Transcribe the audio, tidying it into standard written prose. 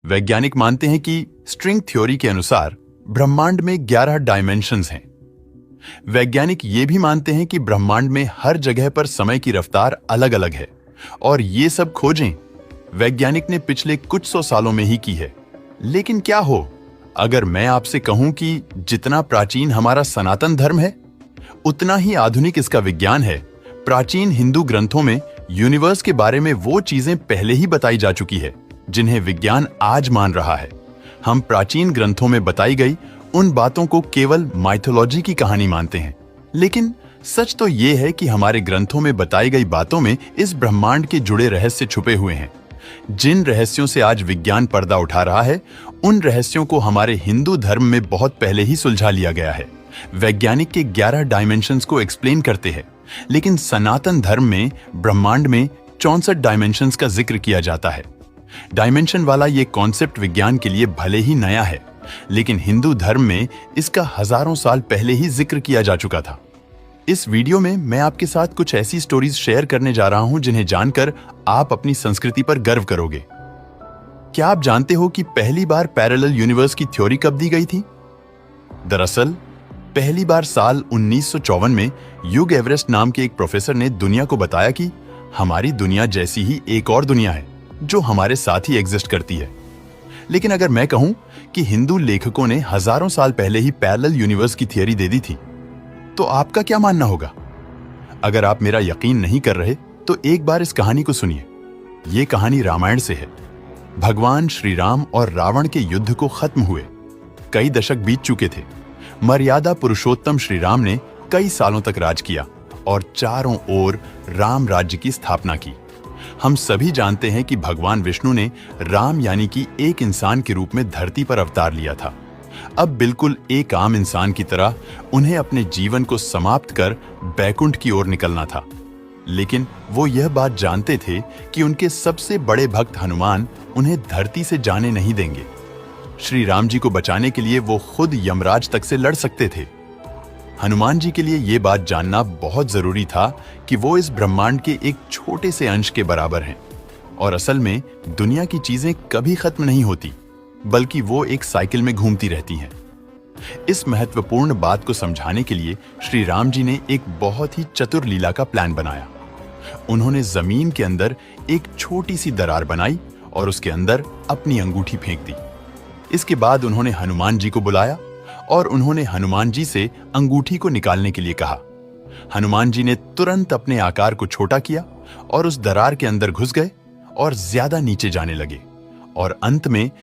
वैज्ञानिक मानते हैं कि स्ट्रिंग थ्योरी के अनुसार ब्रह्मांड में 11 डायमेंशंस हैं। वैज्ञानिक ये भी मानते हैं कि ब्रह्मांड में हर जगह पर समय की रफ्तार अलग अलग है और ये सब खोजें वैज्ञानिक ने पिछले कुछ सौ सालों में ही की है। लेकिन क्या हो अगर मैं आपसे कहूं कि जितना प्राचीन हमारा सनातन धर्म है उतना ही आधुनिक इसका विज्ञान है। प्राचीन हिंदू ग्रंथों में यूनिवर्स के बारे में वो चीजें पहले ही बताई जा चुकी है जिन्हें विज्ञान आज मान रहा है। हम प्राचीन ग्रंथों में बताई गई उन बातों को केवल माइथोलॉजी की कहानी मानते हैं, लेकिन सच तो ये है कि हमारे ग्रंथों में बताई गई बातों में इस ब्रह्मांड के जुड़े रहस्य छुपे हुए हैं। जिन रहस्यों से आज विज्ञान पर्दा उठा रहा है उन रहस्यों को हमारे हिंदू धर्म में बहुत पहले ही सुलझा लिया गया है। वैज्ञानिक के 11 डायमेंशंस को एक्सप्लेन करते हैं, लेकिन सनातन धर्म में ब्रह्मांड में 64 डायमेंशंस का जिक्र किया जाता है। डायमेंशन वाला ये कॉन्सेप्ट विज्ञान के लिए भले ही नया है, लेकिन हिंदू धर्म में इसका हजारों साल पहले ही जिक्र किया जा चुका था। इस वीडियो में मैं आपके साथ कुछ ऐसी स्टोरीज शेयर करने जा रहा हूं जिन्हें जानकर आप अपनी संस्कृति पर गर्व करोगे। क्या आप जानते हो कि पहली बार पैरेलल यूनिवर्स की थ्योरी कब दी गई थी? दरअसल पहली बार साल 1954 में ह्यूग एवरेस्ट नाम के एक प्रोफेसर ने दुनिया को बताया कि हमारी दुनिया जैसी ही एक और दुनिया है जो हमारे साथ ही एग्जिस्ट करती है। लेकिन अगर मैं कहूं कि हिंदू लेखकों ने हजारों साल पहले ही पैरेलल यूनिवर्स की थियरी दे दी थी, तो आपका क्या मानना होगा? अगर आप मेरा यकीन नहीं कर रहे तो एक बार इस कहानी को सुनिए। ये कहानी रामायण से है। भगवान श्री राम और रावण के युद्ध को खत्म हुए कई दशक बीत चुके थे। मर्यादा पुरुषोत्तम श्री राम ने कई सालों तक राज किया और चारों ओर राम राज्य की स्थापना की। हम सभी जानते हैं कि भगवान विष्णु ने राम यानी कि एक इंसान के रूप में धरती पर अवतार लिया था। अब बिल्कुल एक आम इंसान की तरह उन्हें अपने जीवन को समाप्त कर बैकुंठ की ओर निकलना था। लेकिन वो यह बात जानते थे कि उनके सबसे बड़े भक्त हनुमान उन्हें धरती से जाने नहीं देंगे। श्री राम जी को बचाने के लिए वो खुद यमराज तक से लड़ सकते थे। हनुमान जी के लिए ये बात जानना बहुत जरूरी था कि वो इस ब्रह्मांड के एक छोटे से अंश के बराबर हैं और असल में दुनिया की चीजें कभी खत्म नहीं होती, बल्कि वो एक साइकिल में घूमती रहती हैं। इस महत्वपूर्ण बात को समझाने के लिए श्री राम जी ने एक बहुत ही चतुर लीला का प्लान बनाया। उन्होंने जमीन के अंदर एक छोटी सी दरार बनाई और उसके अंदर अपनी अंगूठी फेंक दी। इसके बाद उन्होंने हनुमान जी को बुलाया और उन्होंने हनुमान जी से अंगूठी को निकालने के लिए कहा। हनुमान जी ने तुरंत अपने आकार को छोटा किया और उस दरार के अंदर घुस गए और ज्यादा नीचे जाने लगे और अंत में